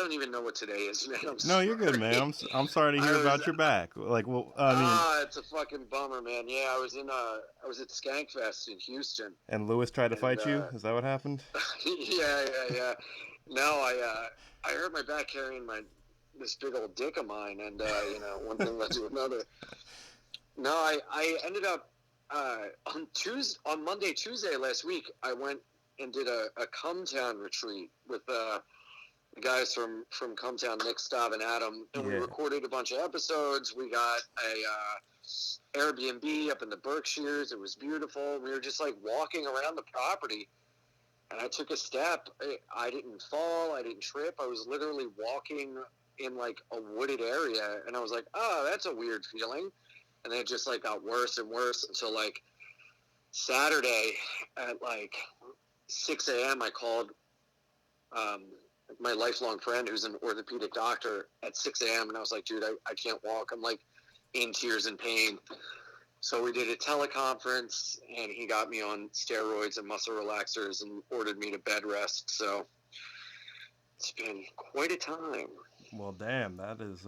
don't even know what today is, man. I'm No, you're good, man. sorry. I'm sorry to hear about your back. Like, well, I mean, It's a fucking bummer, man. Yeah, I was at Skankfest in Houston, and Lewis tried to and fight you. Is that what happened? yeah. No, I hurt my back carrying this big old dick of mine, and one thing led to another. No, I ended up on Monday, Tuesday last week. I went and did a Cumtown retreat with the guys from Cumtown, Nick, Stav, and Adam, and we recorded a bunch of episodes. We got a Airbnb up in the Berkshires. It was beautiful. We were just like walking around the property, and I took a step. I didn't fall. I didn't trip. I was literally walking in like a wooded area, and I was like, oh, that's a weird feeling. And then it just like got worse and worse until like Saturday at like 6 a.m. I called my lifelong friend who's an orthopedic doctor at 6 a.m. and I was like, dude, I can't walk. I'm like in tears and pain. So we did a teleconference, and he got me on steroids and muscle relaxers and ordered me to bed rest. So it's been quite a time. Well, damn, that is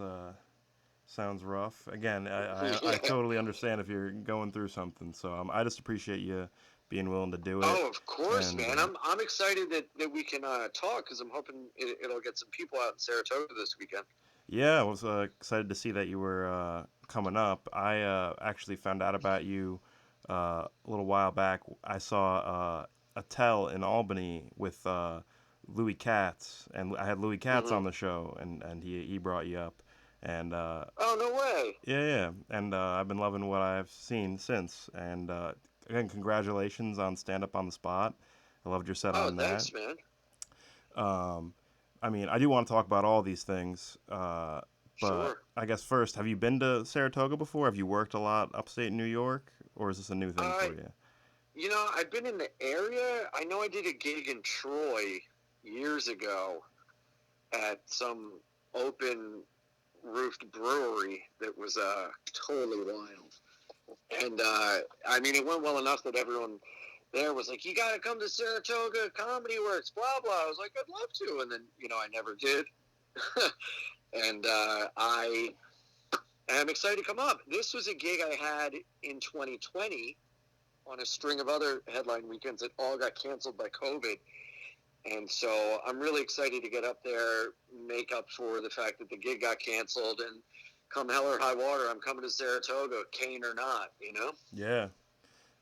sounds rough. Again, I totally understand if you're going through something. So I just appreciate you being willing to do it. Oh, of course, man. I'm excited that we can talk, because I'm hoping it'll get some people out in Saratoga this weekend. Yeah, I was excited to see that you were coming up. I actually found out about you a little while back. I saw a tell in Albany with Louis Katz, and I had Louis Katz on the show, and he brought you up. And oh, no way. Yeah. And I've been loving what I've seen since. And again, congratulations on Stand Up on the Spot. I loved your set on that. Oh, thanks, man. I mean, I do want to talk about all these things, but sure. I guess first, have you been to Saratoga before? Have you worked a lot upstate New York, or is this a new thing for you? You know, I've been in the area. I know I did a gig in Troy years ago at some open roofed brewery that was totally wild. And I mean, it went well enough that everyone there was like, you got to come to Saratoga Comedy Works, blah, blah. I was like, I'd love to. And then, I never did. And I am excited to come up. This was a gig I had in 2020 on a string of other headline weekends that all got canceled by COVID. And so I'm really excited to get up there, make up for the fact that the gig got canceled, and come hell or high water, I'm coming to Saratoga, cane or not, Yeah.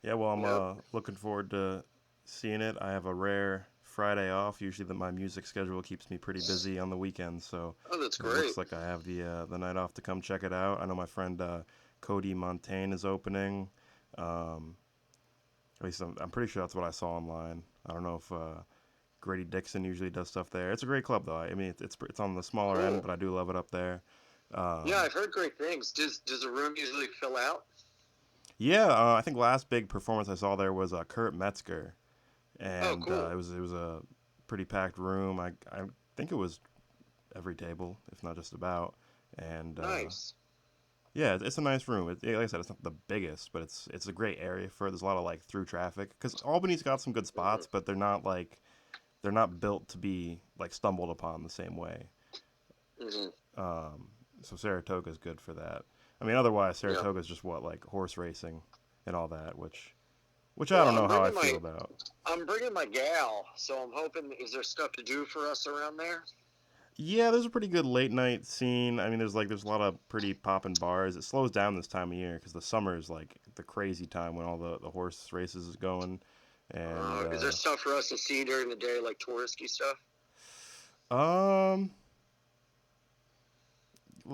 Yeah, well, I'm looking forward to seeing it. I have a rare Friday off. Usually my music schedule keeps me pretty busy on the weekends, so that's great. It looks like I have the night off to come check it out. I know my friend Cody Montaigne is opening. At least I'm pretty sure that's what I saw online. I don't know if Grady Dixon usually does stuff there. It's a great club, though. I mean, it's on the smaller end, but I do love it up there. Yeah, I've heard great things. Does the room usually fill out? Yeah, I think last big performance I saw there was Kurt Metzger, and cool. It was a pretty packed room. I think it was every table, if not just about. And nice. Yeah, it's a nice room. Like I said, it's not the biggest, but it's a great area for it. There's a lot of like through traffic, because Albany's got some good spots, but they're not built to be like stumbled upon the same way. So Saratoga's good for that. I mean, otherwise Saratoga's just like horse racing and all that, which I don't know how I feel about. I'm bringing my gal, so I'm hoping. Is there stuff to do for us around there? Yeah, there's a pretty good late night scene. I mean, there's a lot of pretty poppin' bars. It slows down this time of year because the summer is like the crazy time when all the horse races is going. And is there stuff for us to see during the day, like touristy stuff?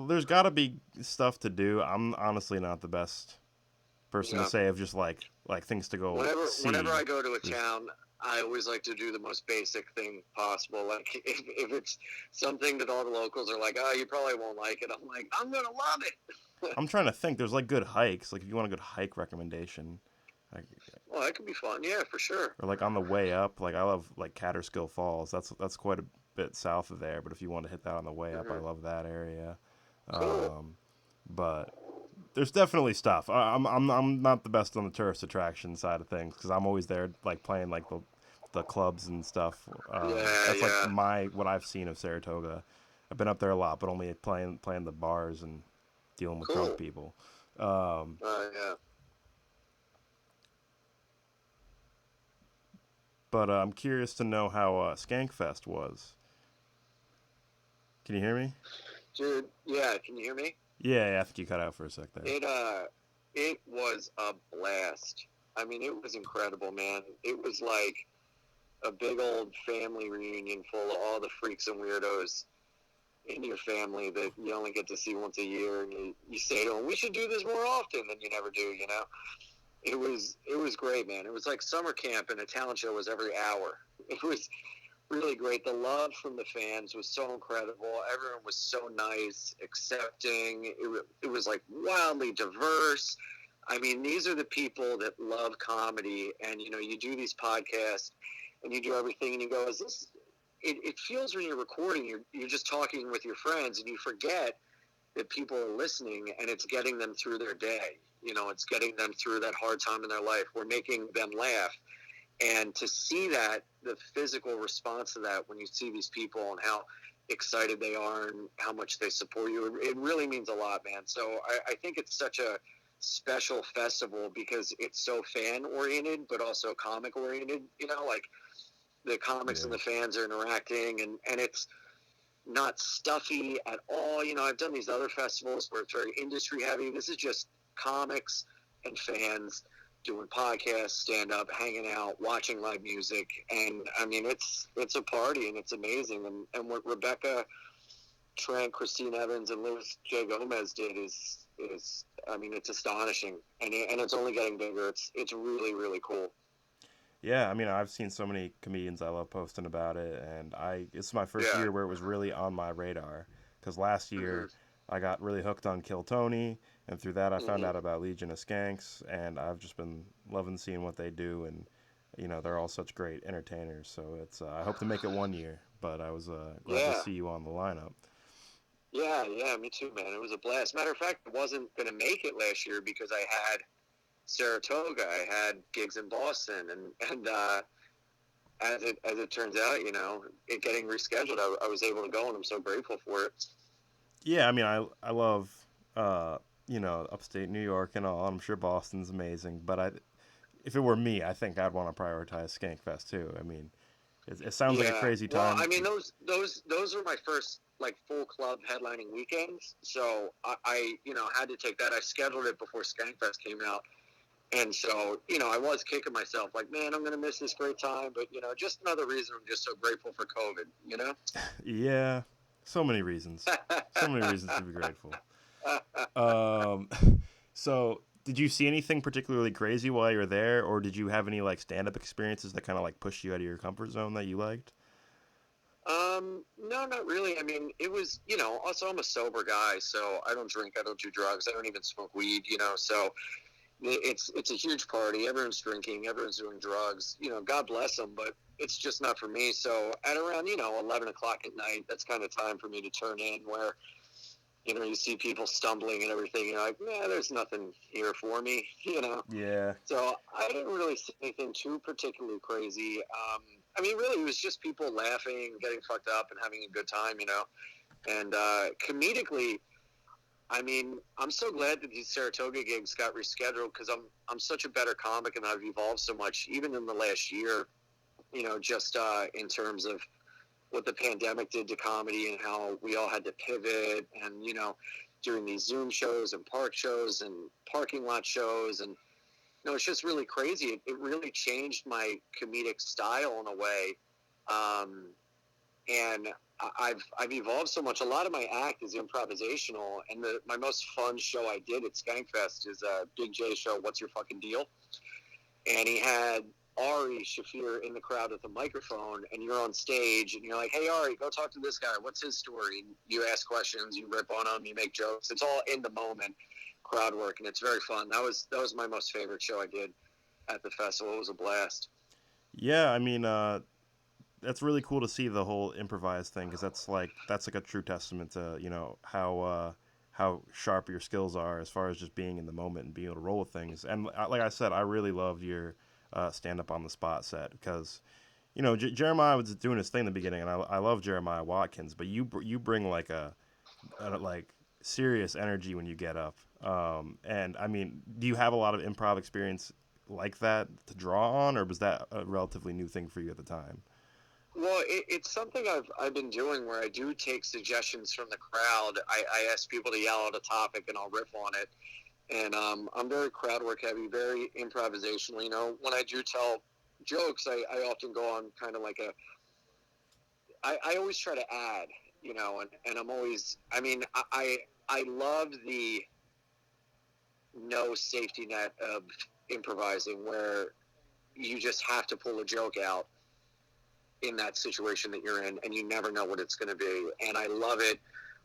There's got to be stuff to do. I'm honestly not the best person to say of just like things to go see. Whenever I go to a town, I always like to do the most basic thing possible. Like if it's something that all the locals are like, oh, you probably won't like it, I'm like, I'm gonna love it. I'm trying to think. There's like good hikes. Like if you want a good hike recommendation. Well, that could be fun. Yeah, for sure. Or like on the way up, like I love like Catterskill Falls. That's quite a bit south of there. But if you want to hit that on the way up, I love that area. Cool. But there's definitely stuff. I'm not the best on the tourist attraction side of things because I'm always there like playing like the clubs and stuff. That's like what I've seen of Saratoga. I've been up there a lot, but only playing the bars and dealing with drunk Cool. people. Um, Yeah. but I'm curious to know how Skankfest was. Can you hear me? Dude, yeah, can you hear me? Yeah, I think you cut out for a sec there. It was a blast. I mean, it was incredible, man. It was like a big old family reunion full of all the freaks and weirdos in your family that you only get to see once a year, and you say to them, "We should do this more often," and you never do. You know, it was great, man. It was like summer camp, and a talent show was every hour. It was really great. The love from the fans was so incredible. Everyone was so nice, accepting. It was like wildly diverse. I mean, these are the people that love comedy, and you do these podcasts, and you do everything, and you go, "Is this?" It feels when you're recording, you're just talking with your friends, and you forget that people are listening, and it's getting them through their day. It's getting them through that hard time in their life. We're making them laugh. And to see that, the physical response to that, when you see these people and how excited they are and how much they support you, it really means a lot, man. So I think it's such a special festival because it's so fan oriented, but also comic oriented. Like the comics and Yeah. the fans are interacting, and it's not stuffy at all. I've done these other festivals where it's very industry heavy. This is just comics and fans doing podcasts, stand up, hanging out, watching live music, and I mean it's a party and it's amazing. And what Rebecca Trent, Christine Evans, and Louis J. Gomez did is I mean it's astonishing, and it's only getting bigger. It's really really cool. Yeah, I mean, I've seen so many comedians I love posting about it, and it's my first Yeah. year where it was really on my radar. Because last hmm year I got really hooked on Kill Tony, and through that I found hmm out about Legion of Skanks, and I've just been loving seeing what they do, and they're all such great entertainers. So it's I hope to make it one year, but I was glad to Yeah. see you on the lineup. Yeah, me too, man. It was a blast. Matter of fact, I wasn't going to make it last year because I had Saratoga. I had gigs in Boston, and as it turns out, it getting rescheduled, I was able to go, and I'm so grateful for it. Yeah, I mean, I love uh, upstate New York and all. I'm sure Boston's amazing, but if it were me, I think I'd want to prioritize Skankfest too. I mean, it sounds like a Yeah. crazy Well, time. I mean, those are my first like full club headlining weekends, so I had to take that. I scheduled it before Skankfest came out. And so, I was kicking myself like, man, I'm going to miss this great time. But, just another reason I'm just so grateful for COVID. Yeah, so many reasons, so many reasons to be grateful. Um, so did you see anything particularly crazy while you were there, or did you have any like stand-up experiences that kind of like pushed you out of your comfort zone that you liked? No, not really. I mean, it was, also I'm a sober guy, so I don't drink, I don't do drugs, I don't even smoke weed, so it's a huge party. Everyone's drinking, everyone's doing drugs, God bless them, but it's just not for me. So at around, 11 o'clock at night, that's kind of time for me to turn in where, you see people stumbling and everything. You're like, nah, there's nothing here for me, Yeah, So I didn't really see anything too particularly crazy. I mean, really, it was just people laughing, getting fucked up, and having a good time, And comedically, I mean, I'm so glad that these Saratoga gigs got rescheduled because I'm such a better comic and I've evolved so much, even in the last year. Just in terms of what the pandemic did to comedy and how we all had to pivot, and doing these Zoom shows and park shows and parking lot shows, and it's just really crazy. It really changed my comedic style in a way. Um, and I've evolved so much. A lot of my act is improvisational, and my most fun show I did at Skankfest is Big J show. What's your fucking deal? And he had Ari Shafir in the crowd with a microphone, and you're on stage, and you're like, "Hey Ari, go talk to this guy. What's his story?" And you ask questions, you rip on him, you make jokes. It's all in the moment, crowd work, and it's very fun. That was my most favorite show I did at the festival. It was a blast. yeah. I mean, that's really cool to see the whole improvised thing because that's like a true testament to how sharp your skills are as far as just being in the moment and being able to roll with things. And like I said, I really loved your stand up on the spot set because Jeremiah was doing his thing in the beginning, and I love Jeremiah Watkins, but you bring like a like serious energy when you get up. And I mean, do you have a lot of improv experience like that to draw on, or was that a relatively new thing for you at the time? Well, it's something I've been doing where I do take suggestions from the crowd. I ask people to yell out a topic and I'll riff on it. And I'm very crowd work heavy, very improvisational. When I do tell jokes, I often go on kind of like I always try to add, and I'm always, I mean, I love the no safety net of improvising where you just have to pull a joke out in that situation that you're in, and you never know what it's going to be. And I love it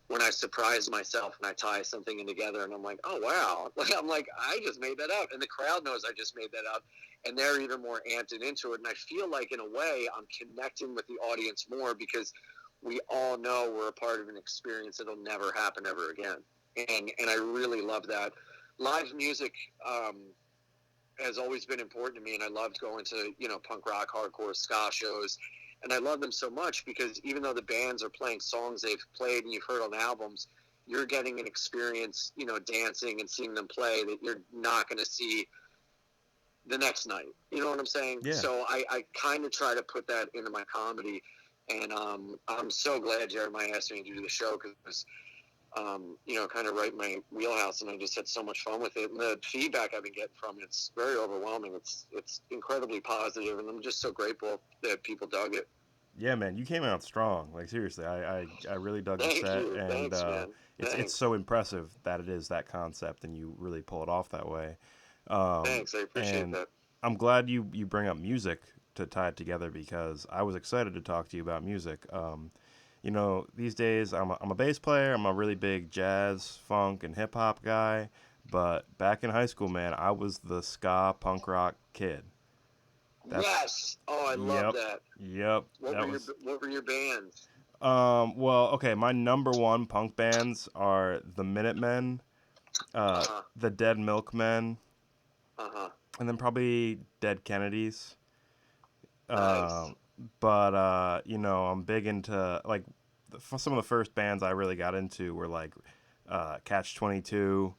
when I surprise myself and I tie something in together, and I'm like, oh wow, I'm like, I just made that up, and the crowd knows I just made that up, and they're even more amped into it. And I feel like in a way I'm connecting with the audience more because we all know we're a part of an experience that'll never happen ever again. And I really love that. Live music has always been important to me, and I loved going to punk rock, hardcore, ska shows, and I love them so much because even though the bands are playing songs they've played and you've heard on albums, you're getting an experience, dancing and seeing them play that you're not going to see the next night. You know what I'm saying? Yeah. So I kind of try to put that into my comedy, and I'm so glad Jeremiah asked me to do the show because kind of right in my wheelhouse, and I just had so much fun with it. And the feedback I've been getting from it's very overwhelming. It's incredibly positive, and I'm just so grateful that people dug it. Yeah, man, you came out strong. Like seriously, I really dug the Thank set, you. and Thanks, man. it's Thanks. so impressive that it is that concept, and you really pull it off that way. Thanks. I appreciate And that. I'm glad you bring up music to tie it together because I was excited to talk to you about music. These days I'm a bass player. I'm a really big jazz, funk, and hip hop guy. But back in high school, man, I was the ska punk rock kid. That's Yes. Oh, I love Yep, that. yep. What That were your was What were your bands? Well, okay, my number one punk bands are the Minutemen, Uh huh. the Dead Milkmen, Uh huh. and then probably Dead Kennedys. Nice. Um, but I'm big into like some of the first bands I really got into were like Catch 22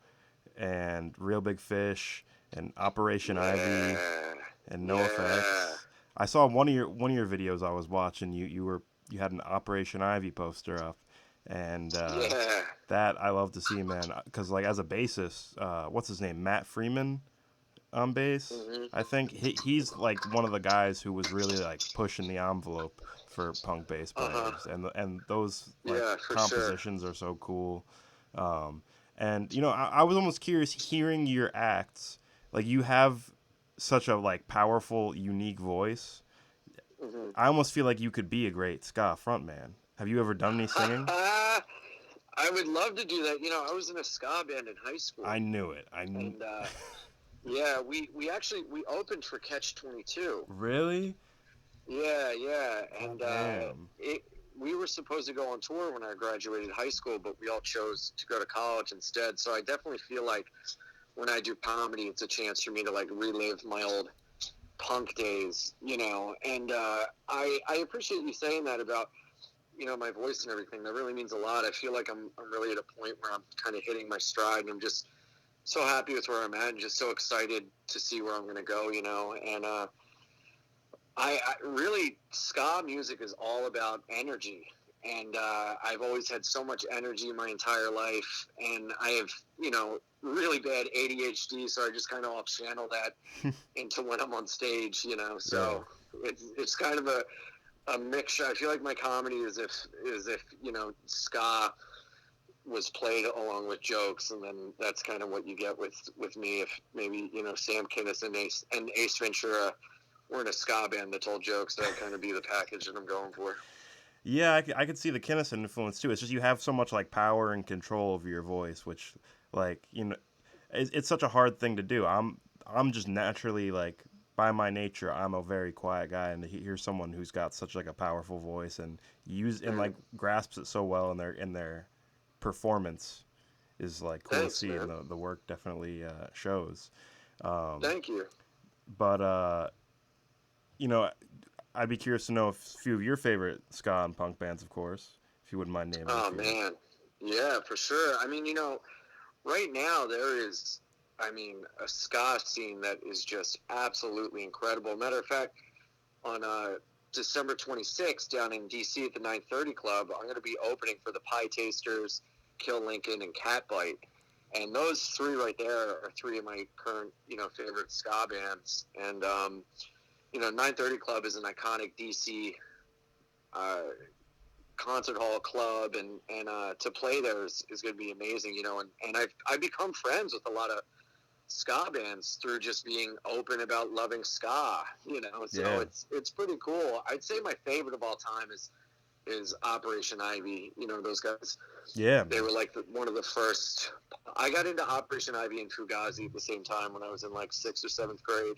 and Real Big Fish and Operation Ivy Yeah. and No Yeah. Effects. I saw one of your videos I was watching. You had an Operation Ivy poster up, and Yeah. that I love to see, man. Because like as a bassist, what's his name, Matt Freeman on bass. Mhm. I think he's like one of the guys who was really like pushing the envelope for punk bass Uh huh. players, and those like Yeah, for sure. compositions are so cool. Um, and I was almost curious hearing your acts. Like you have such a like powerful, unique voice. Mhm. I almost feel like you could be a great ska frontman. Have you ever done any singing? I would love to do that. I was in a ska band in high I school, knew it. and yeah, we actually we opened for Catch 22. Really? Yeah, yeah, Oh and damn. it we were supposed to go on tour when I graduated high school, but we all chose to go to college instead. So I definitely feel like when I do comedy, it's a chance for me to like relive my old punk days, And I appreciate you saying that about my voice and everything. That really means a lot. I feel like I'm really at a point where I'm kind of hitting my stride, and I'm just so happy with where I'm at, and just so excited to see where I'm going to go. And I really ska music is all about energy, and I've always had so much energy my entire life, and I have really bad ADHD, so I just kind of all channel that into when I'm on stage. Yeah. So it's kind of a mixture. I feel like my comedy is if ska was played along with jokes, and then that's kind of what you get with me. If maybe Sam Kinnis and Ace Ventura were in a ska band that told jokes, that would kind of be the package that I'm going for. Yeah, I could see the Kinnison influence too. It's just you have so much like power and control over your voice, which like it's such a hard thing to do. I'm just naturally like by my nature I'm a very quiet guy, and to hear someone who's got such like a powerful voice and use and Mm. like grasps it so well in their performance is like cool to Thanks, see, and man. the work definitely shows. Um, Thank you. but you know I'd be curious to know a few of your favorite ska and punk bands, of course, if you wouldn't mind naming a Oh few. man, yeah, for sure. I mean, right now there is, I mean, a ska scene that is just absolutely incredible. Matter of fact, on December 26th down in DC at the 930 Club, I'm going to be opening for the Pie Tasters, Kill Lincoln, and Catbite. And those three right there are three of my current, favorite ska bands. And, 930 Club is an iconic DC concert hall club, and to play there is going to be amazing, and I've become friends with a lot of ska bands through just being open about loving ska, so Yeah. it's pretty cool. I'd say my favorite of all time is Operation Ivy. Those guys. Yeah, They were like one of the first. I got into Operation Ivy and Fugazi at the same time when I was in like 6th or 7th grade,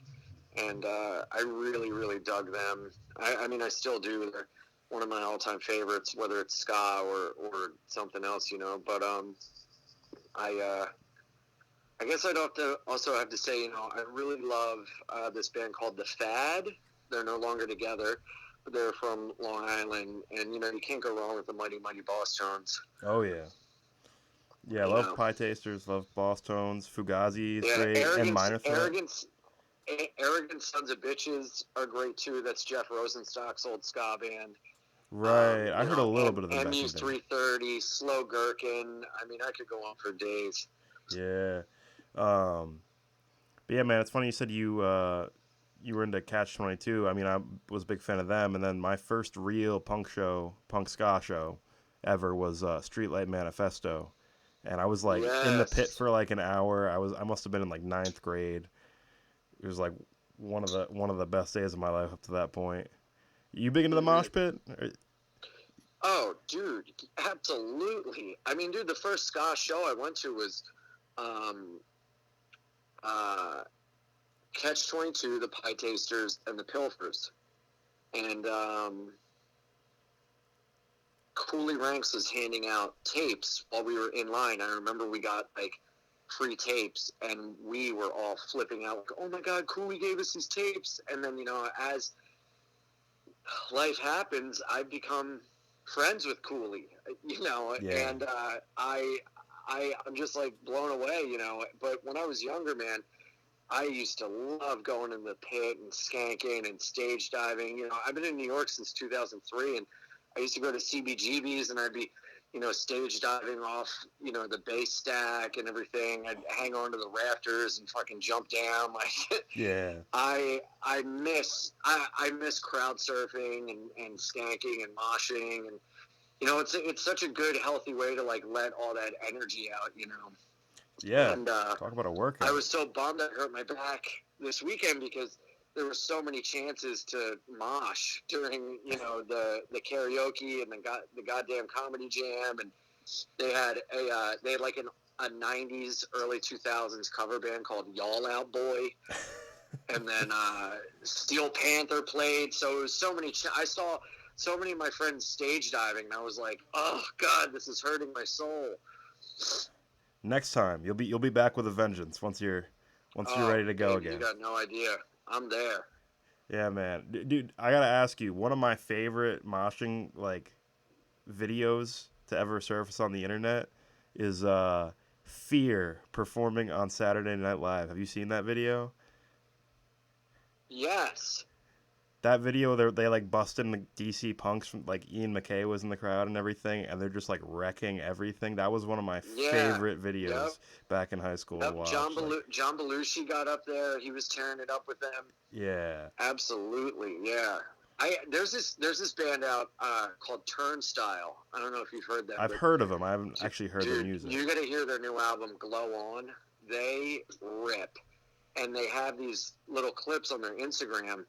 and I really, really dug them. I mean, I still do. They're one of my all-time favorites, whether it's ska or something else, But I guess I'd also have to say, I really love this band called The Fad. They're no longer together, but they're from Long Island, and you can't go wrong with the Mighty Mighty Boss Tones. Oh yeah. Yeah, I love Pie Tasters, love Boss Tones, Fugazi is great, and Minor Threat. Arrogant Sons of Bitches are great too. That's Jeff Rosenstock's old ska band. Right, I heard a little bit of them back in the MU's day. 330, Slow Gherkin. I mean, I could go on for days. Yeah. But yeah, man, it's funny you said you were into Catch 22. I mean, I was a big fan of them, and then my first real punk ska show ever was Streetlight Manifesto. And I was like in the pit for like an hour. I must have been in like 9th grade. It was like one of the best days of my life up to that point. You big into the mosh pit? Oh, dude, absolutely. I mean, dude, the first ska show I went to was Catch 22, the Pie Tasters, and the Pilfers. And Cooley Ranks was handing out tapes while we were in line. I remember we got like free tapes, and we were all flipping out. Like, oh my God, Cooley gave us these tapes. And then, as life happens, I've become friends with Cooley, Yeah. and I'm just like blown away, But when I was younger, man, I used to love going in the pit and skanking and stage diving. I've been in New York since 2003, and I used to go to CBGBs, and I'd be, stage diving off, the bass stack and everything. I'd hang on to the rafters and fucking jump down. Like, Yeah. I miss crowd surfing and skanking and moshing, and it's such a good, healthy way to like let all that energy out, Yeah. And talk about a workout. I was so bummed I hurt my back this weekend because there were so many chances to mosh during, the karaoke and the goddamn comedy jam, and they had like a 90s, early 2000s cover band called Y'all Out Boy, and then Steel Panther played. So it was so many. I saw so many of my friends stage diving, and I was like, oh God, this is hurting my soul. Next time you'll be back with a vengeance once you're ready to go again. You got no idea. I'm there. Yeah, man. Dude, I gotta ask you, one of my favorite moshing like videos to ever surface on the internet is Fear performing on Saturday Night Live. Have you seen that video? Yes. That video, they like busted in the DC punks from like Ian McKay was in the crowd and everything, and they're just like wrecking everything. That was one of my favorite videos back in high school. Yep. John Belushi got up there. He was tearing it up with them. Yeah. Absolutely. Yeah. There's this band out called Turnstile. I don't know if you've heard that. I've heard of them. I haven't actually heard their music. You got to hear their new album, Glow On. They rip, and they have these little clips on their Instagram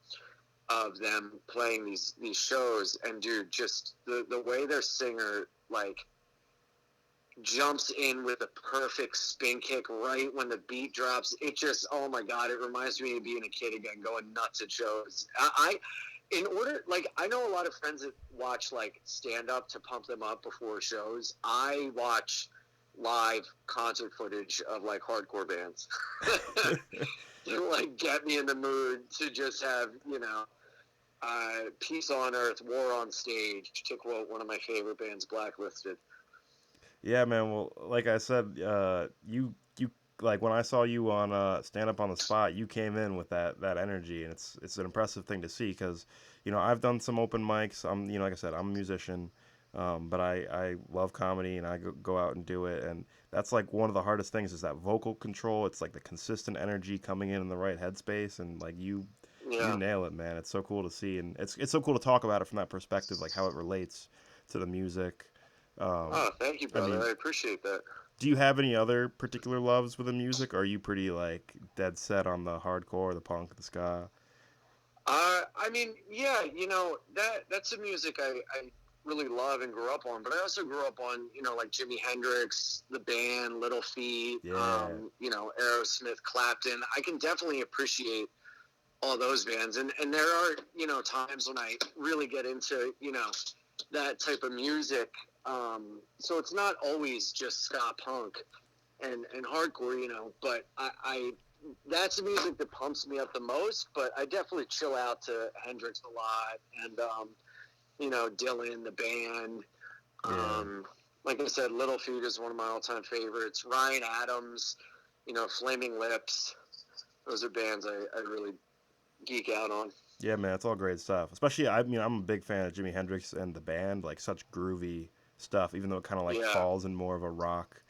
of them playing these shows, and dude, just the way their singer like jumps in with a perfect spin kick right when the beat drops, it just, oh my God, it reminds me of being a kid again, going nuts at shows. I know a lot of friends that watch like stand up to pump them up before shows. I watch live concert footage of like hardcore bands to like get me in the mood to just have, Peace on Earth, War on Stage, to quote one of my favorite bands, Blacklisted. Yeah, man. Well, like I said, you like when I saw you on Stand Up on the Spot, you came in with that energy, and it's an impressive thing to see because I've done some open mics. Like I said, I'm a musician, but I love comedy and I go out and do it, and that's like one of the hardest things is that vocal control. It's like the consistent energy coming in the right headspace, and like you Yeah. nail it, man. It's so cool to see, and it's so cool to talk about it from that perspective, like how it relates to the music. Um, Oh, thank you, I brother. mean, I appreciate that. do you have any other particular loves with the music, or are you pretty like dead set on the hardcore, the punk, the ska? I mean, yeah, that's the music I really love and grew up on. But I also grew up on, like Jimi Hendrix, the band, Little Feat, Yeah, Aerosmith, Clapton. I can definitely appreciate all those bands, and there are times when I really get into that type of music. So it's not always just ska punk and hardcore, but I that's the music that pumps me up the most. But I definitely chill out to Hendrix a lot, and Dylan, the band. yeah, Like I said, Little Feat is one of my all-time favorites. Ryan Adams, Flaming Lips. Those are bands I really geek out on. yeah, man. It's all great stuff. Especially, I mean, I'm a big fan of Jimi Hendrix and the band. Like such groovy stuff, even though it kind of like Yeah, falls in more of a rock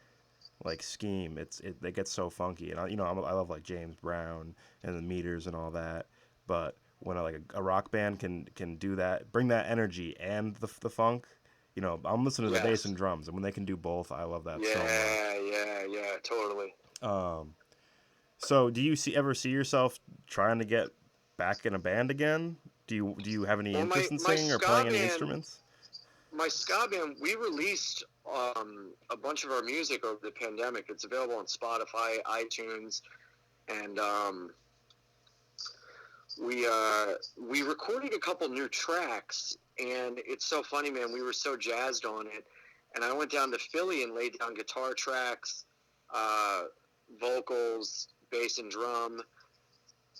like scheme. It gets so funky, and I love like James Brown and the Meters and all that. But when like a rock band can do that, bring that energy and the funk, I'm listening to the bass yes. and drums, and when they can do both, I love that so much. Yeah, totally. Um, so do you ever see yourself trying to get back in a band again? Do you have any Well, interest in singing or playing any instruments? my ska band, we released a bunch of our music over the pandemic. It's available on Spotify, iTunes, and we recorded a couple new tracks. And it's so funny, man. We were so jazzed on it, and I went down to Philly and laid down guitar tracks, uh, vocals, bass, and drum.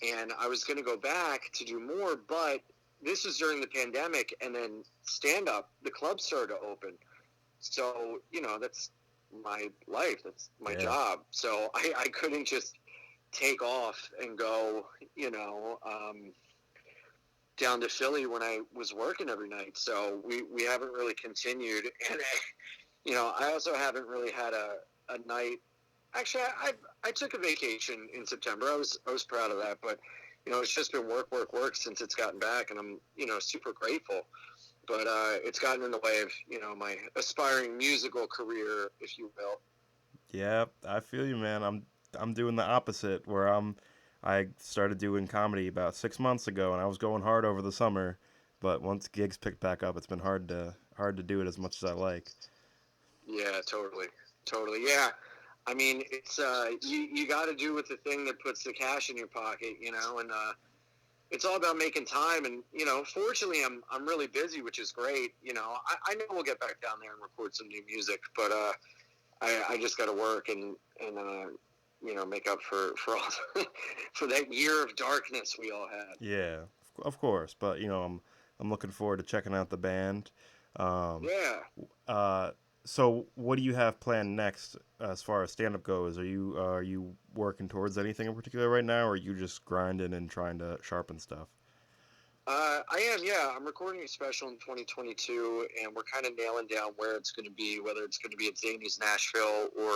And I was going to go back to do more, but this was during the pandemic, and then stand up, the clubs started to open. So, that's my life, that's my Yeah, job. So I couldn't just take off and go, you know, um, down to Philly when I was working every night. So we haven't really continued. And, I also haven't really had a night. Actually, I took a vacation in September. I was proud of that, but it's just been work, work, work since it's gotten back, and I'm super grateful. But it's gotten in the way of my aspiring musical career, if you will. yeah, I feel you, man. I'm doing the opposite, where I started doing comedy about 6 months ago, and I was going hard over the summer, but once gigs picked back up, it's been hard to do it as much as I like. Yeah, totally, totally. Yeah, I mean it's you got to do with the thing that puts the cash in your pocket, and it's all about making time. And fortunately, I'm really busy, which is great. I know we'll get back down there and record some new music, but I just got to work and make up for all for that year of darkness we all had. Yeah, of course, but I'm looking forward to checking out the band. Um, Yeah. uh, so what do you have planned next as far as stand up goes? Are you working towards anything in particular right now, or are you just grinding and trying to sharpen stuff? I am, yeah. I'm recording a special in 2022, and we're kind of nailing down where it's going to be, whether it's going to be at Zany's Nashville or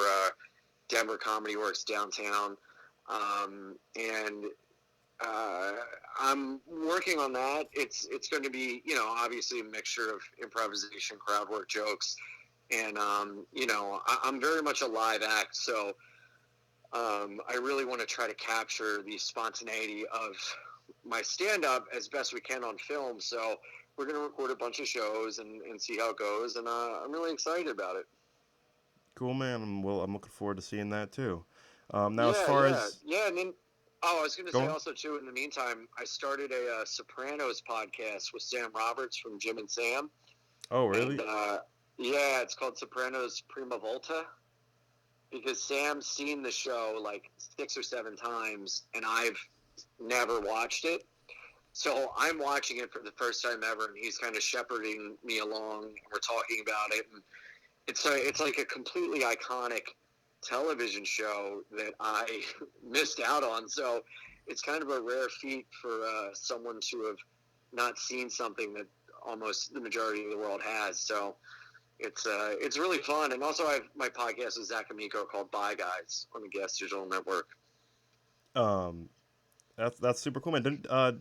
Denver Comedy Works downtown. And I'm working on that. It's going to be, obviously a mixture of improvisation, crowd work, jokes, and I'm very much a live act, so I really want to try to capture the spontaneity of my stand-up as best we can on film. So we're going to record a bunch of shows and see how it goes, and I'm really excited about it. Cool, man. I'm looking forward to seeing that too. Now, as Yeah, far yeah, as yeah. And then, I was going to go say on. also too. In the meantime, I started a Sopranos podcast with Sam Roberts from Jim and Sam, Oh, and really? yeah, it's called Sopranos Prima Volta because Sam's seen the show like 6 or 7 times, and I've never watched it. So I'm watching it for the first time ever, and he's kind of shepherding me along. And we're talking about it, and it's like a completely iconic television show that I missed out on. So it's kind of a rare feat for someone to have not seen something that almost the majority of the world has. So it's really fun. And also I have my podcast with Zach Amico called Bye Guys on the Gas Digital Network. Um, that's super cool, man.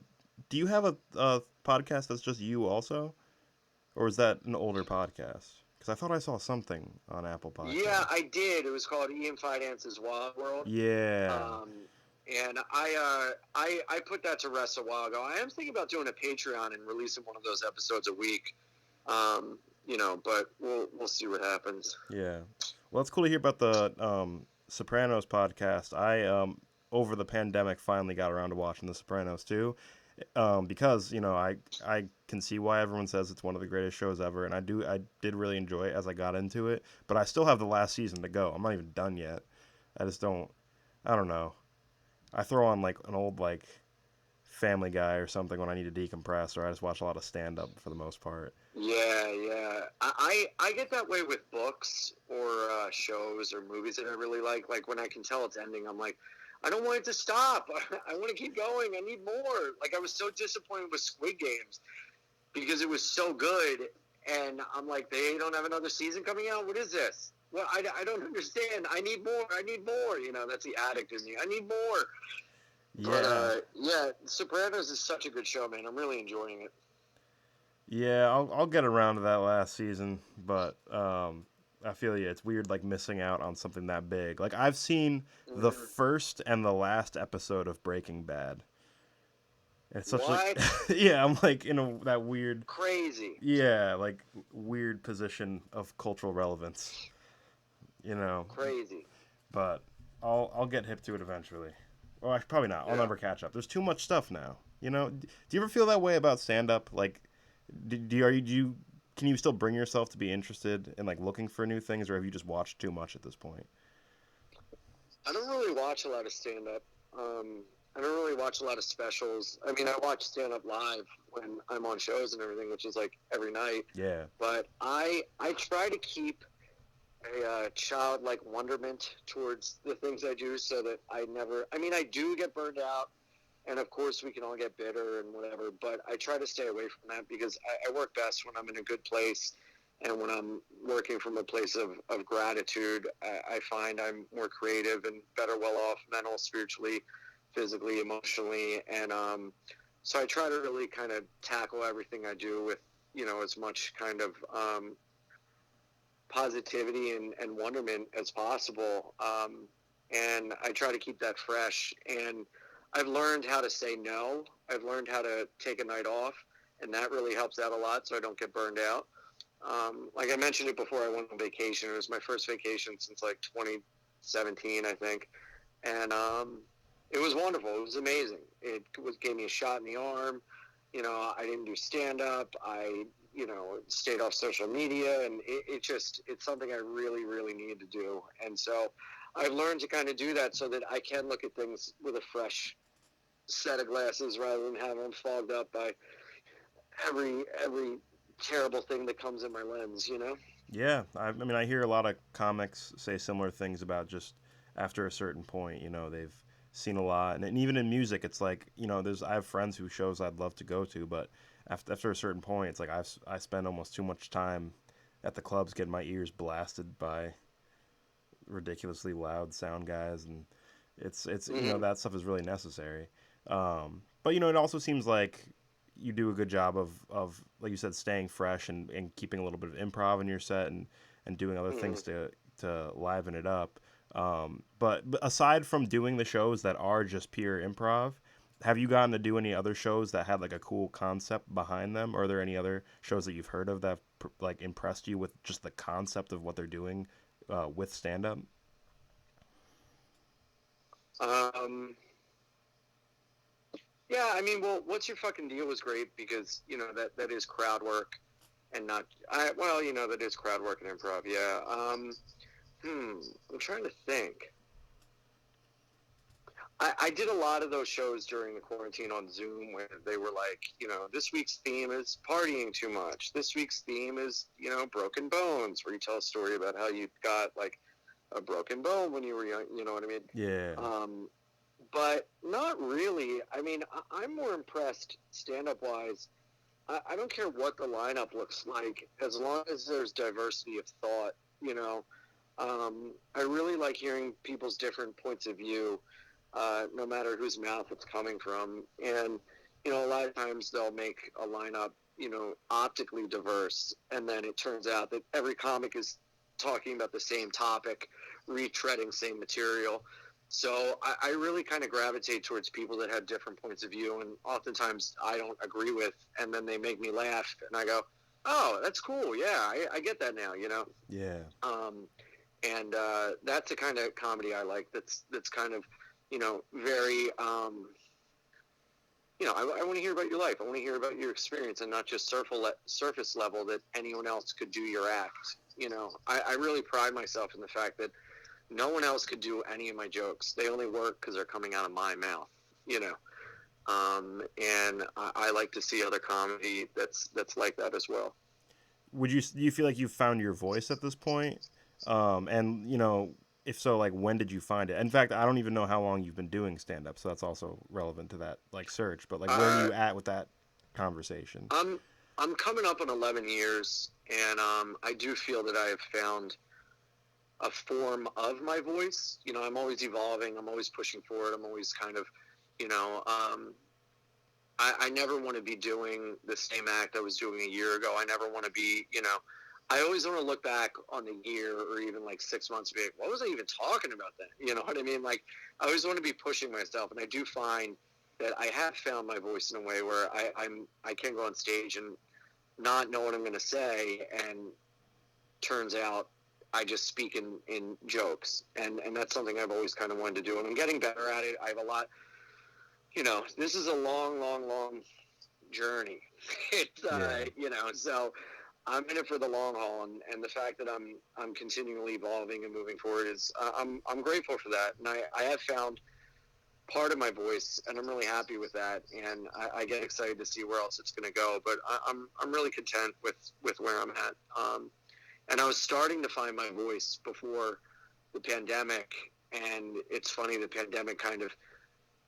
Do you have a podcast that's just you also, or is that an older podcast? Because I thought I saw something on Apple Podcasts. Yeah, I did. It was called Ian Fidance's Wild World. Yeah. And I put that to rest a while ago. I am thinking about doing a Patreon and releasing one of those episodes a week. But we'll see what happens. Yeah. Well, it's cool to hear about the Sopranos podcast. I over the pandemic finally got around to watching The Sopranos too, because I can see why everyone says it's one of the greatest shows ever, and I did really enjoy it as I got into it. But I still have the last season to go. I'm not even done yet. I don't know. I throw on like an old like Family Guy or something when I need to decompress, or I just watch a lot of stand up for the most part. Yeah. I get that way with books or shows or movies that I really like. Like when I can tell it's ending, I'm like, I don't want it to stop. I want to keep going. I need more. Like I was so disappointed with Squid Games because it was so good, and I'm like, they don't have another season coming out. What is this? Well, I don't understand. I need more. That's the addict in me. I need more. Yeah. But Sopranos is such a good show, man. I'm really enjoying it. Yeah, I'll get around to that last season, but I feel you. It's weird like missing out on something that big. Like I've seen the first and the last episode of Breaking Bad. It's such like yeah, I'm like in that weird crazy. Yeah, like weird position of cultural relevance. Crazy. But I'll get hip to it eventually. Well, probably not. I'll never catch up. There's too much stuff now. Do you ever feel that way about stand up? Like can you still bring yourself to be interested in like looking for new things, or have you just watched too much at this point? I don't really watch a lot of stand up. I don't really watch a lot of specials. I mean, I watch stand up live when I'm on shows and everything, which is like every night. Yeah. But I try to keep a childlike wonderment towards the things I do, so that I do get burned out, and of course we can all get bitter and whatever, but I try to stay away from that because I work best when I'm in a good place, and when I'm working from a place of gratitude. I find I'm more creative and better well off mental, spiritually, physically, emotionally, and so I try to really kind of tackle everything I do with as much kind of positivity and wonderment as possible. And I try to keep that fresh. And I've learned how to say no. I've learned how to take a night off, and that really helps out a lot so I don't get burned out. Like I mentioned it before, I went on vacation. It was my first vacation since like 2017, I think. And it was wonderful. It was amazing. Gave me a shot in the arm. I didn't do stand-up. I stayed off social media, and it's something I really, really need to do. And so I've learned to kind of do that so that I can look at things with a fresh set of glasses rather than have them fogged up by every terrible thing that comes in my lens, Yeah, I mean, I hear a lot of comics say similar things about just after a certain point, they've seen a lot, and even in music, it's like, I have friends whose shows I'd love to go to, but after a certain point, it's like I spend almost too much time at the clubs getting my ears blasted by ridiculously loud sound guys, and it's that stuff is really necessary. But it also seems like you do a good job of like you said, staying fresh and keeping a little bit of improv in your set and doing other things to liven it up. But aside from doing the shows that are just pure improv, have you gotten to do any other shows that had like a cool concept behind them? Or are there any other shows that you've heard of that like impressed you with just the concept of what they're doing with stand-up? Yeah, I mean, well, What's Your Fucking Deal was great because, that is crowd work and not, that is crowd work and improv, yeah. I'm trying to think. I did a lot of those shows during the quarantine on Zoom where they were like, this week's theme is partying too much. This week's theme is, broken bones, where you tell a story about how you got like a broken bone when you were young. You know what I mean? Yeah. But not really. I mean, I'm more impressed stand-up wise. I don't care what the lineup looks like, as long as there's diversity of thought. I really like hearing people's different points of view, no matter whose mouth it's coming from. And, a lot of times they'll make a lineup, optically diverse, and then it turns out that every comic is talking about the same topic, retreading same material. So I really kind of gravitate towards people that have different points of view, and oftentimes I don't agree with, and then they make me laugh, and I go, oh, that's cool. Yeah, I get that now, Yeah. And that's the kind of comedy I like. That's kind of, very, I want to hear about your life. I want to hear about your experience, and not just surface level that anyone else could do your act. I really pride myself in the fact that no one else could do any of my jokes. They only work because they're coming out of my mouth, and I like to see other comedy that's like that as well. Do you feel like you've found your voice at this point? And if so, like, when did you find it? In fact, I don't even know how long you've been doing stand-up, so that's also relevant to that, like, search. But, like, where are you at with that conversation? I'm coming up on 11 years, and I do feel that I have found a form of my voice. I'm always evolving. I'm always pushing forward. I'm always kind of, I never want to be doing the same act I was doing a year ago. I never want to be, I always want to look back on the year or even like 6 months and be like, what was I even talking about then? You know what I mean? Like, I always want to be pushing myself. And I do find that I have found my voice in a way where I can go on stage and not know what I'm going to say. And turns out I just speak in jokes. And that's something I've always kind of wanted to do. And I'm getting better at it. I have a lot, this is a long, long, long journey. It's, so I'm in it for the long haul, and the fact that I'm continually evolving and moving forward is I'm grateful for that, and I have found part of my voice, and I'm really happy with that, and I get excited to see where else it's going to go. But I'm really content with where I'm at, and I was starting to find my voice before the pandemic, and it's funny, the pandemic kind of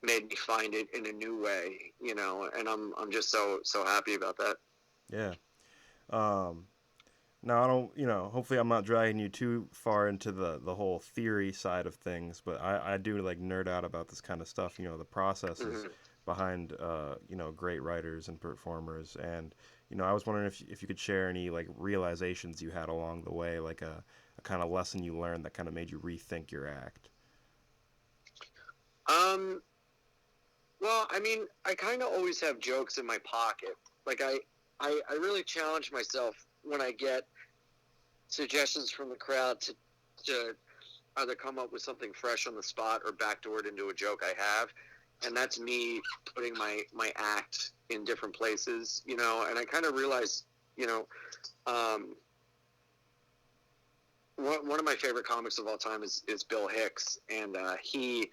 made me find it in a new way, and I'm just so happy about that. Yeah. Now I don't, hopefully I'm not dragging you too far into the whole theory side of things, but I do like nerd out about this kind of stuff, the processes behind, great writers and performers. And, I was wondering if you could share any like realizations you had along the way, like a kind of lesson you learned that kind of made you rethink your act. Well, I mean, I kind of always have jokes in my pocket. Like I really challenge myself when I get suggestions from the crowd to either come up with something fresh on the spot or backdoor it into a joke I have. And that's me putting my act in different places, and I kind of realize, one of my favorite comics of all time is Bill Hicks. And he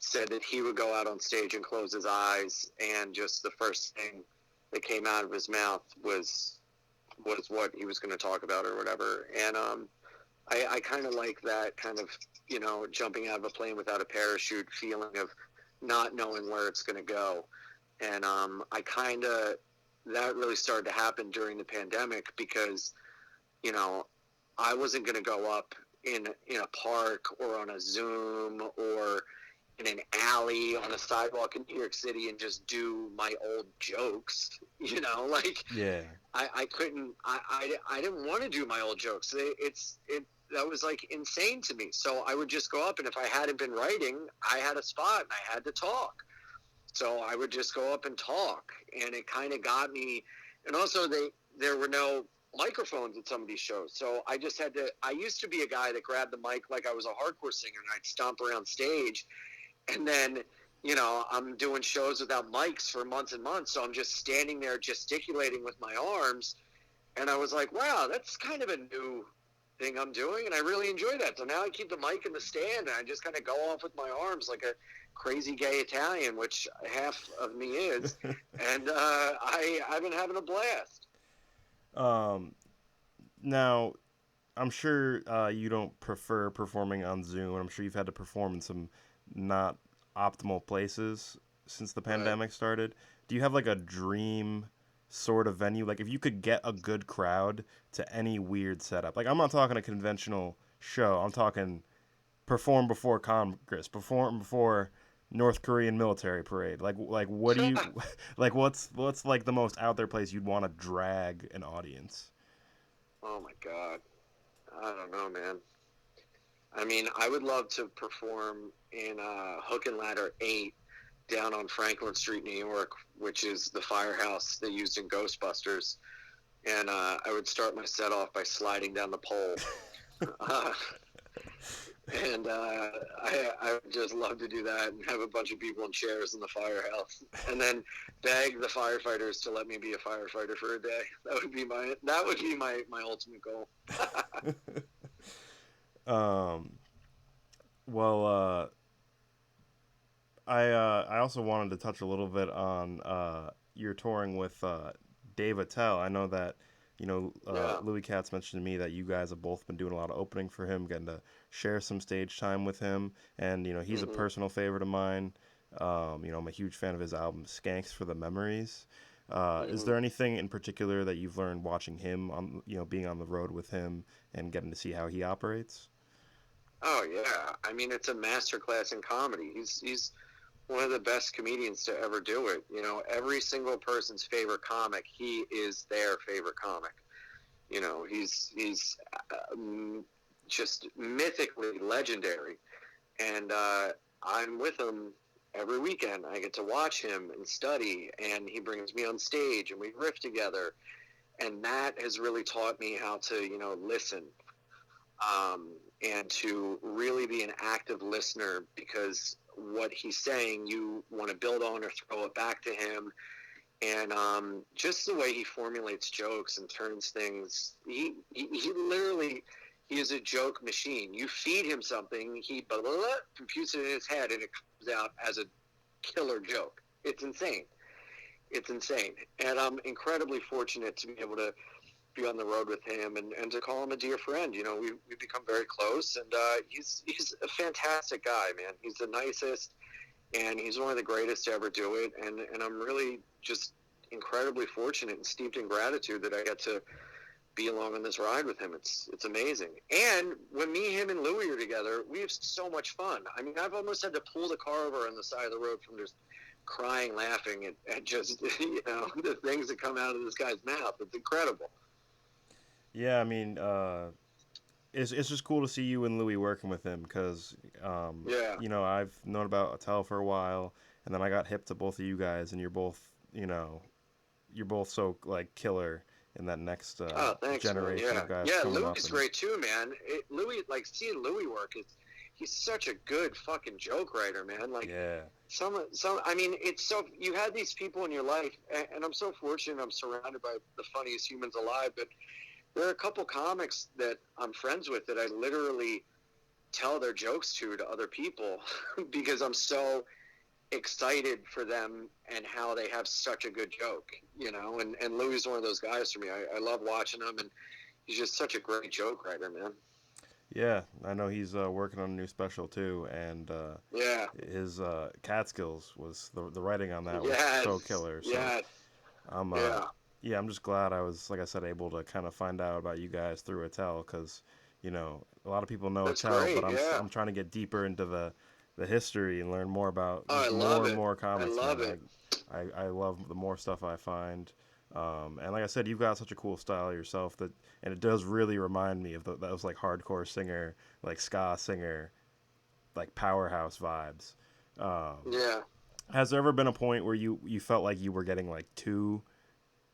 said that he would go out on stage and close his eyes, and just the first thing that came out of his mouth was what he was going to talk about or whatever. And I kind of like that kind of, jumping out of a plane without a parachute feeling of not knowing where it's going to go. And that really started to happen during the pandemic because, I wasn't going to go up in a park or on a Zoom or in an alley on a sidewalk in New York City and just do my old jokes, like, yeah, I couldn't, I didn't want to do my old jokes. That was like insane to me. So I would just go up, and if I hadn't been writing, I had a spot and I had to talk. So I would just go up and talk, and it kind of got me. And also there were no microphones at some of these shows. So I just had to, I used to be a guy that grabbed the mic like I was a hardcore singer, and I'd stomp around stage. And then, I'm doing shows without mics for months and months. So I'm just standing there gesticulating with my arms. And I was like, wow, that's kind of a new thing I'm doing, and I really enjoy that. So now I keep the mic in the stand, and I just kind of go off with my arms like a crazy gay Italian, which half of me is, and I've been having a blast. Um, Now, I'm sure you don't prefer performing on Zoom. I'm sure you've had to perform in some not optimal places since the Right. pandemic started. Do you have like a dream sort of venue? Like if you could get a good crowd to any weird setup. Like I'm not talking a conventional show. I'm talking perform before Congress, perform before North Korean military parade. Like what do you like what's like the most out there place you'd want to drag an audience? Oh my God. I don't know, man. I mean, I would love to perform in Hook and Ladder 8 down on Franklin Street, New York, which is the firehouse they used in Ghostbusters. And I would start my set off by sliding down the pole. Uh, and I would just love to do that and have a bunch of people in chairs in the firehouse. And then beg the firefighters to let me be a firefighter for a day. That would be my ultimate goal. Um, well, I also wanted to touch a little bit on your touring with Dave Attell. I know that Yeah. Louis Katz mentioned to me that you guys have both been doing a lot of opening for him, getting to share some stage time with him, and he's a Hmm. personal favorite of mine. I'm a huge fan of his album Skanks for the Memories. Is Hmm. there anything in particular that you've learned watching him on being on the road with him and getting to see how he operates? Oh yeah. I mean, it's a masterclass in comedy. He's one of the best comedians to ever do it. Every single person's favorite comic, he is their favorite comic. He's just mythically legendary, and I'm with him every weekend. I get to watch him and study, and he brings me on stage, and we riff together, and that has really taught me how to listen, and to really be an active listener, because what he's saying you want to build on or throw it back to him. And just the way he formulates jokes and turns things, he literally, he is a joke machine. You feed him something, he blah, blah, blah, computes it in his head, and it comes out as a killer joke. It's insane. It's insane. And I'm incredibly fortunate to be able to be on the road with him, and to call him a dear friend. We've become very close, and he's a fantastic guy, man. He's the nicest, and he's one of the greatest to ever do it. And I'm really just incredibly fortunate and steeped in gratitude that I got to be along on this ride with him. It's amazing. And when me, him, and Louie are together, we have so much fun. I mean, I've almost had to pull the car over on the side of the road from just crying, laughing at just the things that come out of this guy's mouth. It's incredible. Yeah, I mean, it's just cool to see you and Louis working with him because, Yeah. I've known about Attell for a while, and then I got hip to both of you guys, and you're both so like killer in that next Oh, thanks, man. generation Yeah, of guys yeah. coming up, Louis and great too, man. Louis, like seeing Louis work is, he's such a good fucking joke writer, man. Like yeah, some. I mean, it's so, you had these people in your life, and I'm so fortunate. I'm surrounded by the funniest humans alive. But there are a couple comics that I'm friends with that I literally tell their jokes to other people because I'm so excited for them and how they have such a good joke, and Louis is one of those guys for me. I love watching him, and he's just such a great joke writer, man. yeah. I know he's working on a new special too, and Yeah. his Catskills was the writing on that was so Yes. killer. So Yes. I'm Yeah. yeah, I'm just glad I was, like I said, able to kind of find out about you guys through Attell because a lot of people know That's Attell, but great. Yeah. I'm trying to get deeper into the history and learn more about Oh, I just more love and it. more I comics, man. love it. I love the more stuff I find. And like I said, you've got such a cool style yourself and it does really remind me of those like hardcore singer, like ska singer, like powerhouse vibes. Um, Yeah. has there ever been a point where you felt like you were getting like too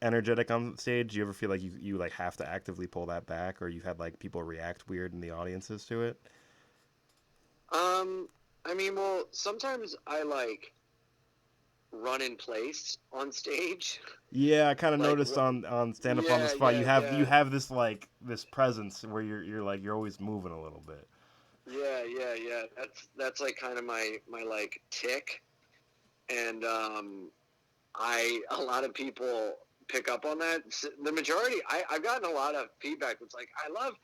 energetic on stage? Do you ever feel like you like have to actively pull that back, or you've had like people react weird in the audiences to it? Um. I mean, well, sometimes I run in place on stage. Yeah, I kind of Like, noticed on Stand Up on the yeah, Spot, yeah, you yeah. have this like this presence where you're always moving a little bit. Yeah, yeah, yeah. That's like kind of my like tick, and a lot of people pick up on that. The majority, I've gotten a lot of feedback that's like, I love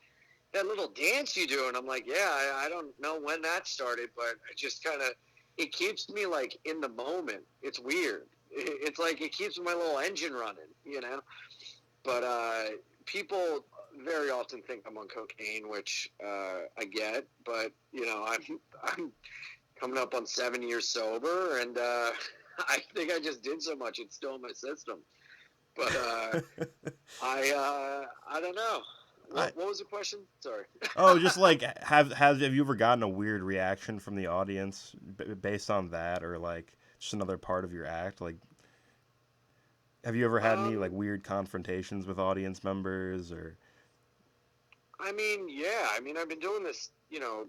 that little dance you do, and I'm like, yeah, I don't know when that started, but it just kind of it keeps me like in the moment. It's weird. It's like it keeps my little engine running, you know. But people very often think I'm on cocaine, which I get. But you know, I'm coming up on 7 years sober, and I think I just did so much it's still in my system. But I don't know. I What was the question? Sorry. Oh, just like have you ever gotten a weird reaction from the audience based on that, or like just another part of your act? Like, have you ever had any like um, weird confrontations with audience members, or? I mean, yeah. I mean, I've been doing this, you know,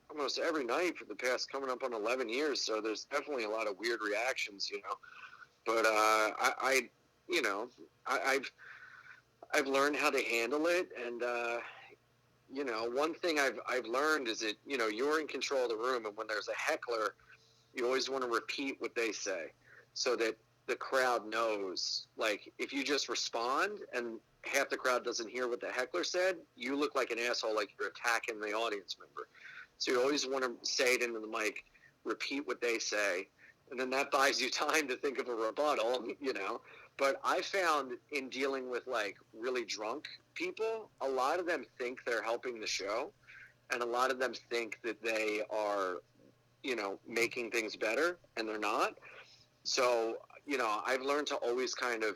almost every night for the past coming up on 11 years. So there's definitely a lot of weird reactions, you know. But you know, I've learned how to handle it, and you know, one thing I've learned is that you know you're in control of the room, and when there's a heckler, you always want to repeat what they say, so that the crowd knows. Like if you just respond and half the crowd doesn't hear what the heckler said, you look like an asshole, like you're attacking the audience member. So you always want to say it into the mic, repeat what they say, and then that buys you time to think of a rebuttal, you know. But I found in dealing with like really drunk people, a lot of them think they're helping the show, and a lot of them think that they are, you know, making things better, and they're not. So, you know, I've learned to always kind of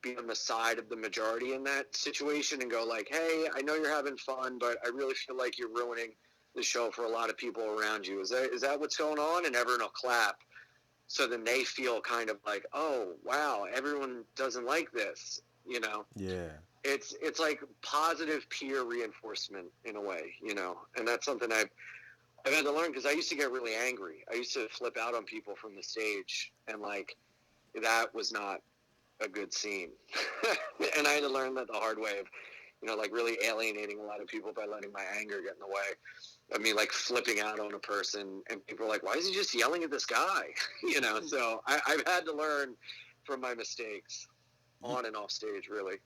be on the side of the majority in that situation and go like, hey, I know you're having fun, but I really feel like you're ruining the show for a lot of people around you. Is that what's going on? And everyone will clap. So then they feel kind of like, oh, wow, everyone doesn't like this, you know. Yeah. It's like positive peer reinforcement in a way, you know. And that's something I've had to learn because I used to get really angry. I used to flip out on people from the stage, and like that was not a good scene. And I had to learn that the hard way of, you know, like really alienating a lot of people by letting my anger get in the way. I mean, like flipping out on a person, and people are like, "Why is he just yelling at this guy?" You know. So I've had to learn from my mistakes on and off stage, really.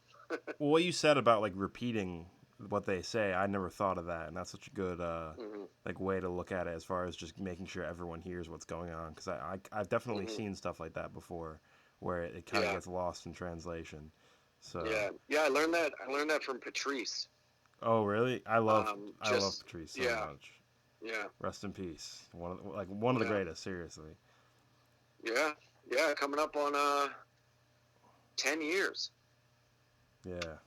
Well, what you said about like repeating what they say, I never thought of that, and that's such a good Mm-hmm. like way to look at it as far as just making sure everyone hears what's going on. Because I've definitely Mm-hmm. seen stuff like that before, where it kind of Yeah, gets lost in translation. So, yeah, yeah. I learned that. I learned that from Patrice. oh really? I love Just Patrice so yeah, much. yeah, Rest in peace. One of the yeah, greatest, seriously. yeah, yeah. Coming up on 10 years, Yeah.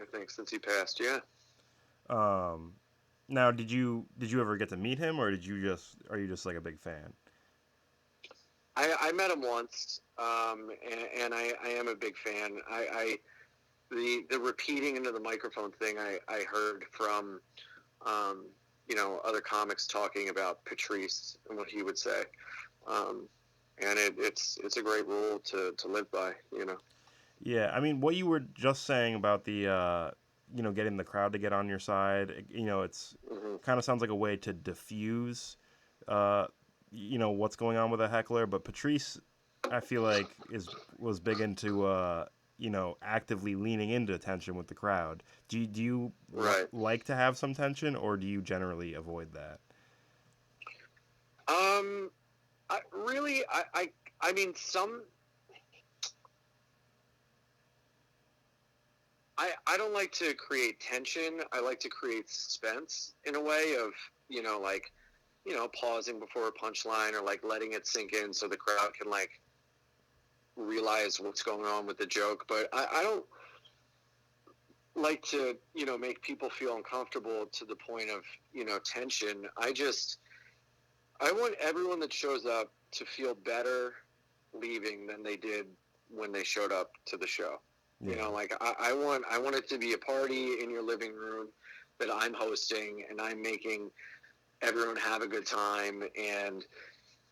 I think, since he passed. Yeah. Um, Now, did you ever get to meet him, or are you just like a big fan? I met him once, and I am a big fan. The repeating into the microphone thing I heard from um, you know, other comics talking about Patrice and what he would say, um, and it's a great rule to live by. You know. Yeah, I mean, what you were just saying about the getting the crowd to get on your side, it's Hmm. kind of sounds like a way to diffuse uh, what's going on with a heckler. But Patrice, I feel like was big into actively leaning into tension with the crowd. Do you Right. like to have some tension, or do you generally avoid that? Um. I mean, I don't like to create tension. I like to create suspense in a way of, you know, like, you know, pausing before a punchline, or like letting it sink in so the crowd can like realize what's going on with the joke. But I don't like to, you know, make people feel uncomfortable to the point of, you know, tension. I want everyone that shows up to feel better leaving than they did when they showed up to the show. You know, Yeah. like I want it to be a party in your living room that I'm hosting, and I'm making everyone have a good time. And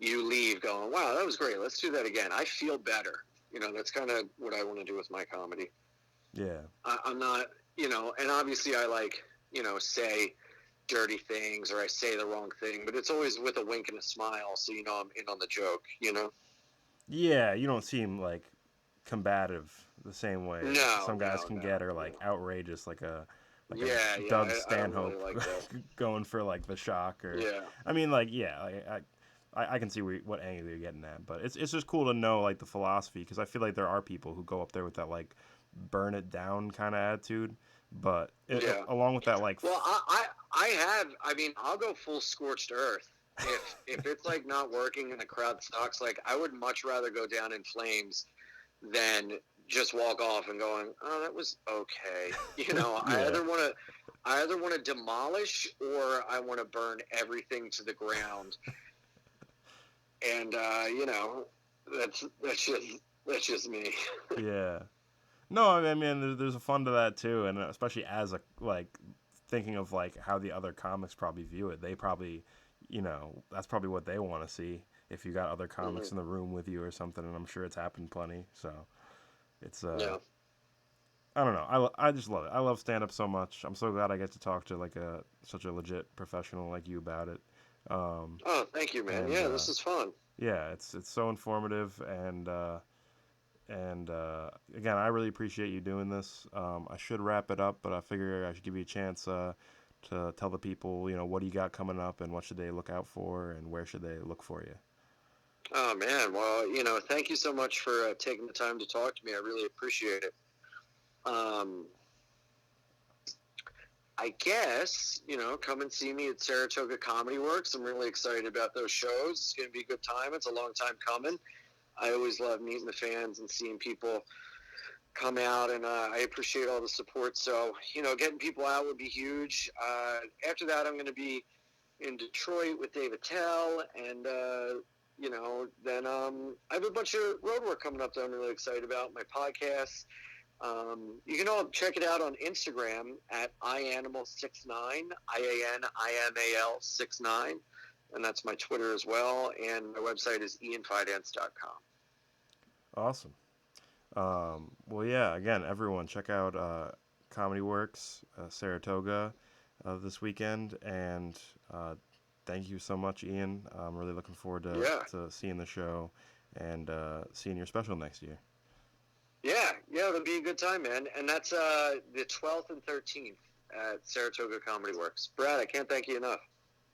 you leave going, wow, that was great. Let's do that again. I feel better. That's kind of what I want to do with my comedy. Yeah. I'm not, and obviously I say dirty things or I say the wrong thing, but it's always with a wink and a smile, so I'm in on the joke. Yeah, you don't seem like combative the same way No, some guys can get, or like outrageous, like a yeah, Doug I don't really Stanhope like that. going for like the shock, or Yeah, I mean, like, yeah, I can see what angle you're getting at, but it's just cool to know like the philosophy, because I feel like there are people who go up there with that like burn it down kind of attitude, but yeah. along with that, like, Well, I'll go full scorched earth if it's like not working and the crowd sucks. Like, I would much rather go down in flames than just walk off and going, oh, that was okay. yeah, I either want to demolish or I want to burn everything to the ground. And that's just me. yeah. No, I mean, there's a fun to that too, and especially as a like thinking of like how the other comics probably view it. They probably, that's probably what they want to see if you got other comics in the room with you or something. And I'm sure it's happened plenty. So it's Yeah. I don't know. I just love it. I love stand up so much. I'm so glad I get to talk to like such a legit professional like you about it. Oh, thank you, man. And Yeah, this is fun. yeah, it's so informative, and again, I really appreciate you doing this. I should wrap it up, but I figure I should give you a chance to tell the people, what do you got coming up, and what should they look out for, and where should they look for you? Oh, man. Well, thank you so much for taking the time to talk to me. I really appreciate it. I guess, come and see me at Saratoga Comedy Works. I'm really excited about those shows. It's going to be a good time. It's a long time coming. I always love meeting the fans and seeing people come out, and I appreciate all the support. So, getting people out would be huge. After that, I'm going to be in Detroit with Dave Attell, and, then I have a bunch of road work coming up that I'm really excited about. My podcast. You can all check it out on Instagram at ianimal69, IANIMAL69, and that's my Twitter as well. And my website is ianfidance.com. Awesome. Well, yeah. Again, everyone, check out Comedy Works Saratoga this weekend, and thank you so much, Ian. I'm really looking forward to seeing the show and seeing your special next year. Yeah, it'll be a good time, man. And that's the 12th and 13th at Saratoga Comedy Works. Brad, I can't thank you enough.